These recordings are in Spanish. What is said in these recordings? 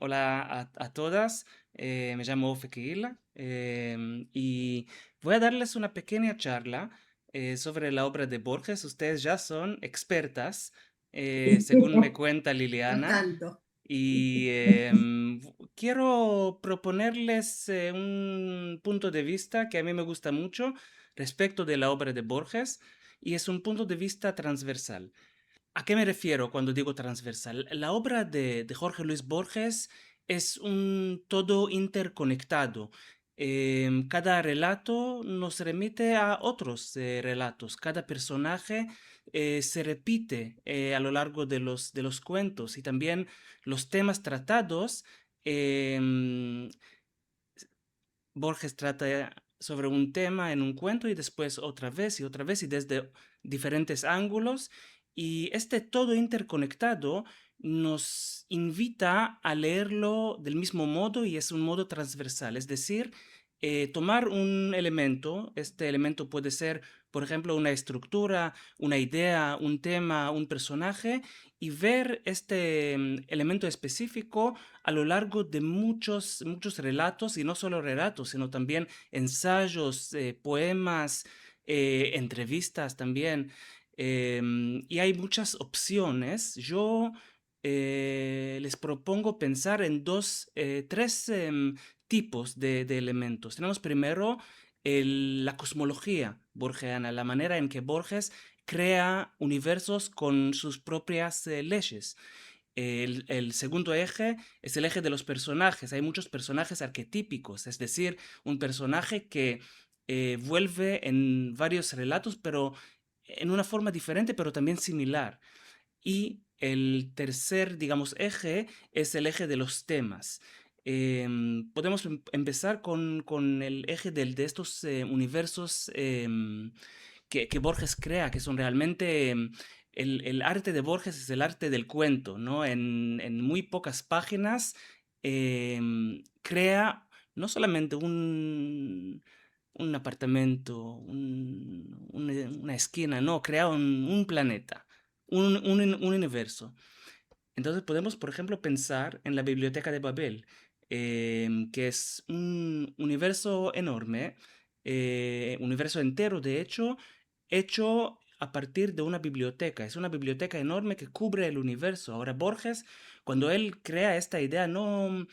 Hola a todas, me llamo Fekeila y voy a darles una pequeña charla sobre la obra de Borges. Ustedes ya son expertas, según me cuenta No Liliana, tanto. y quiero proponerles un punto de vista que a mí me gusta mucho respecto de la obra de Borges y es un punto de vista transversal. ¿A qué me refiero cuando digo transversal? La obra de Jorge Luis Borges es un todo interconectado. Cada relato nos remite a otros relatos. Cada personaje se repite a lo largo de los cuentos y también los temas tratados. em, Borges trata sobre un tema en un cuento y después otra vez y otra vez y desde diferentes ángulos. Y este todo interconectado nos invita a leerlo del mismo modo y es un modo transversal. Es decir, tomar un elemento, este elemento puede ser, por ejemplo, una estructura, una idea, un tema, un personaje, y ver este elemento específico a lo largo de muchos relatos, y no solo relatos, sino también ensayos, poemas, entrevistas también. Y hay muchas opciones. Yo les propongo pensar en tres tipos de elementos. Tenemos primero la cosmología borgiana, la manera en que Borges crea universos con sus propias leyes. El segundo eje es el eje de los personajes. Hay muchos personajes arquetípicos, es decir, un personaje que vuelve en varios relatos, pero en una forma diferente, pero también similar. Y el tercer, digamos, eje es el eje de los temas. Podemos empezar con el eje de estos universos que Borges crea, que son realmente el arte de Borges es el arte del cuento, ¿no? En muy pocas páginas crea no solamente un apartamento, una esquina, no, crea un planeta, un universo. Entonces podemos, por ejemplo, pensar en la Biblioteca de Babel, que es un universo enorme, universo entero, de hecho, hecho a partir de una biblioteca. Es una biblioteca enorme que cubre el universo. Ahora, Borges, cuando él crea esta idea, no,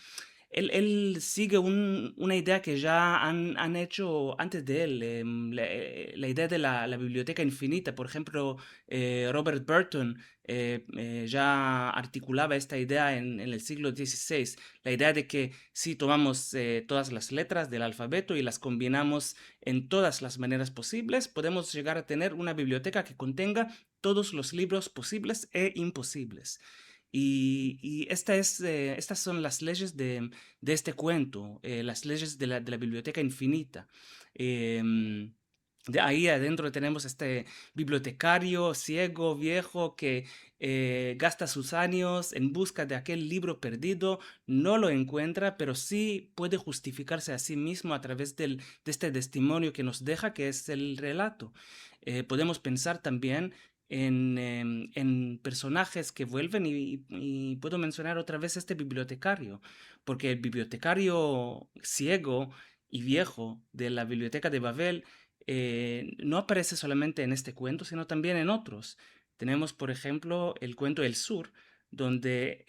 él sigue una idea que ya han hecho antes de él, la idea de la biblioteca infinita. Por ejemplo, Robert Burton ya articulaba esta idea en el siglo XVI, la idea de que si tomamos todas las letras del alfabeto y las combinamos en todas las maneras posibles, podemos llegar a tener una biblioteca que contenga todos los libros posibles e imposibles. Y estas son las leyes de este cuento, las leyes de la biblioteca infinita. Em, de ahí adentro tenemos este bibliotecario ciego, viejo, que gasta sus años en busca de aquel libro perdido, no lo encuentra, pero sí puede justificarse a sí mismo a través de este testimonio que nos deja, que es el relato. Podemos pensar también en personajes que vuelven y puedo mencionar otra vez este bibliotecario, porque el bibliotecario ciego y viejo de la biblioteca de Babel no aparece solamente en este cuento, sino también en otros. Tenemos, por ejemplo, el cuento El Sur, donde,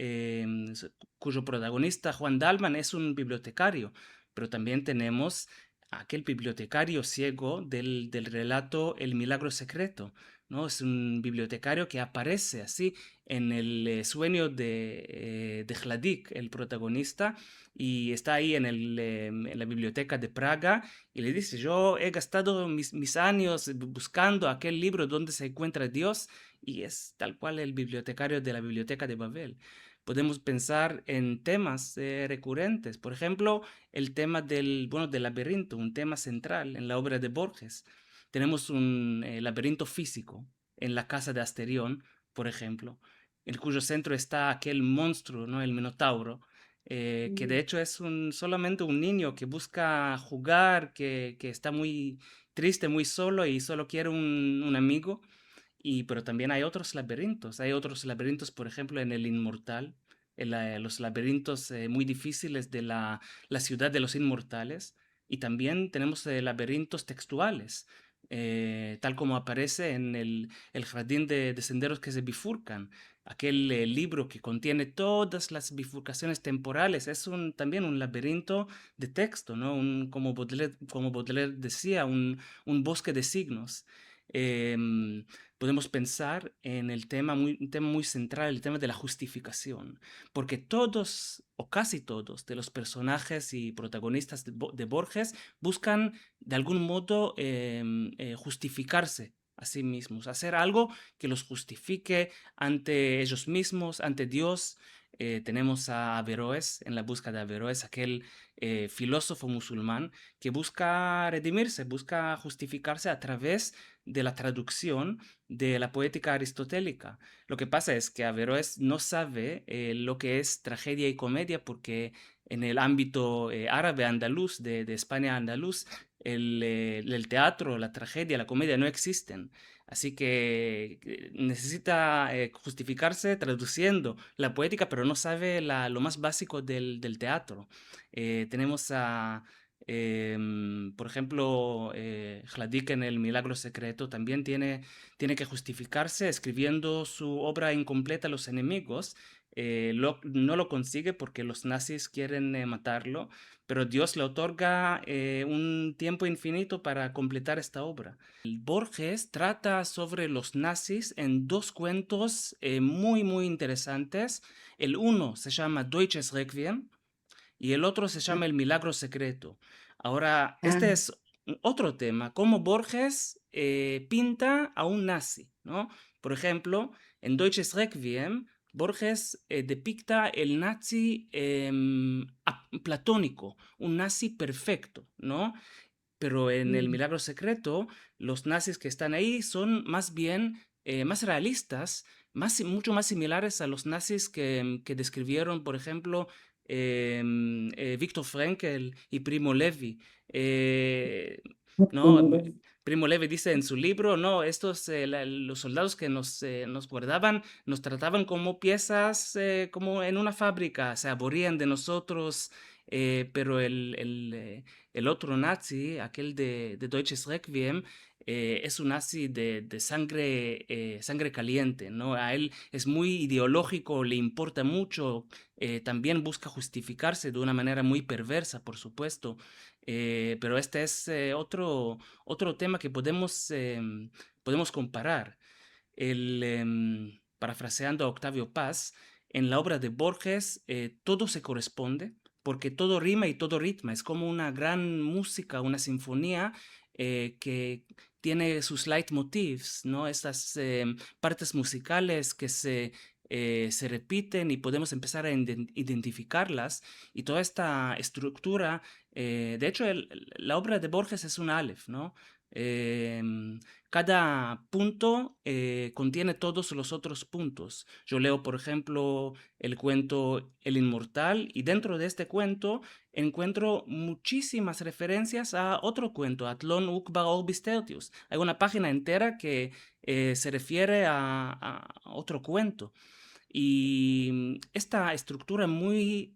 cuyo protagonista, Juan Dalman, es un bibliotecario, pero también tenemos aquel bibliotecario ciego del relato El Milagro Secreto, ¿no? Es un bibliotecario que aparece así en el sueño de Hladik, el protagonista, y está ahí en la biblioteca de Praga y le dice, yo he gastado mis años buscando aquel libro donde se encuentra Dios y es tal cual el bibliotecario de la biblioteca de Babel. Podemos pensar en temas recurrentes, por ejemplo, el tema del laberinto, un tema central en la obra de Borges. Tenemos un laberinto físico en la casa de Asterión, por ejemplo, en cuyo centro está aquel monstruo, ¿no? El Minotauro, que de Mm. hecho es solamente un niño que busca jugar, que está muy triste, muy solo y solo quiere un amigo. Pero también hay otros laberintos. Hay otros laberintos, por ejemplo, en el Inmortal. los laberintos muy difíciles de la ciudad de los inmortales, y también tenemos laberintos textuales, tal como aparece en el jardín de senderos que se bifurcan. Aquel libro que contiene todas las bifurcaciones temporales es también un laberinto de texto, ¿no? Como Baudelaire decía, un bosque de signos. Em, Podemos pensar en un tema muy central, el tema de la justificación, porque todos o casi todos de los personajes y protagonistas de Borges buscan de algún modo justificarse a sí mismos, hacer algo que los justifique ante ellos mismos, ante Dios. Tenemos a Averroes, en la busca de Averroes, aquel filósofo musulmán que busca redimirse, busca justificarse a través de la traducción de la poética aristotélica. Lo que pasa es que Averroes no sabe lo que es tragedia y comedia, porque en el ámbito árabe andaluz, de España andaluz, el teatro, la tragedia, la comedia no existen. Así que necesita justificarse traduciendo la poética, pero no sabe lo más básico del teatro. Tenemos por ejemplo, Hladik en El Milagro Secreto también tiene que justificarse escribiendo su obra incompleta Los enemigos. No lo consigue porque los nazis quieren matarlo, pero Dios le otorga un tiempo infinito para completar esta obra. Borges trata sobre los nazis en dos cuentos muy interesantes. El uno se llama Deutsches Requiem y el otro se llama El Milagro Secreto. Ahora, este Ah, es otro tema, cómo Borges pinta a un nazi, ¿no? Por ejemplo, en Deutsches Requiem, Borges depicta el nazi platónico, un nazi perfecto, ¿no? Pero en El mm, Milagro Secreto, los nazis que están ahí son más bien más realistas, mucho más similares a los nazis que describieron, por ejemplo, Viktor Frankl y Primo Levi. Eh, ¿No? Primo Levi dice en su libro, no, los soldados que nos guardaban, nos trataban como piezas, como en una fábrica, se aburrían de nosotros, pero el otro nazi, aquel de Deutsches Requiem, es un nazi de sangre caliente, ¿no? A él es muy ideológico, le importa mucho, también busca justificarse de una manera muy perversa, por supuesto, pero este es otro tema que podemos comparar. Parafraseando a Octavio Paz, en la obra de Borges todo se corresponde, porque todo rima y todo ritma, es como una gran música, una sinfonía que tiene sus leitmotivs, ¿no? Estas partes musicales que se repiten y podemos empezar a identificarlas, y toda esta estructura, de hecho la obra de Borges es un aleph, ¿no? Em, Cada punto contiene todos los otros puntos. Yo leo, por ejemplo, el cuento El Inmortal, y dentro de este cuento encuentro muchísimas referencias a otro cuento, Atlón Uqba Orbis Tertius. Hay una página entera que se refiere a otro cuento. Y esta estructura muy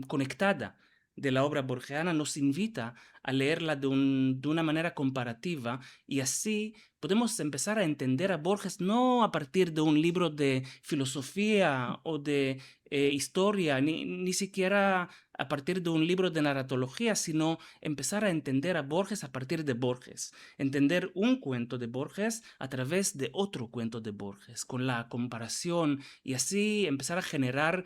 conectada de la obra borgiana nos invita a leerla de una manera comparativa, y así podemos empezar a entender a Borges no a partir de un libro de filosofía o de historia, ni siquiera a partir de un libro de narratología, sino empezar a entender a Borges a partir de Borges, entender un cuento de Borges a través de otro cuento de Borges, con la comparación, y así empezar a generar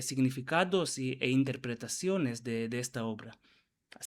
significados e interpretaciones de esta obra.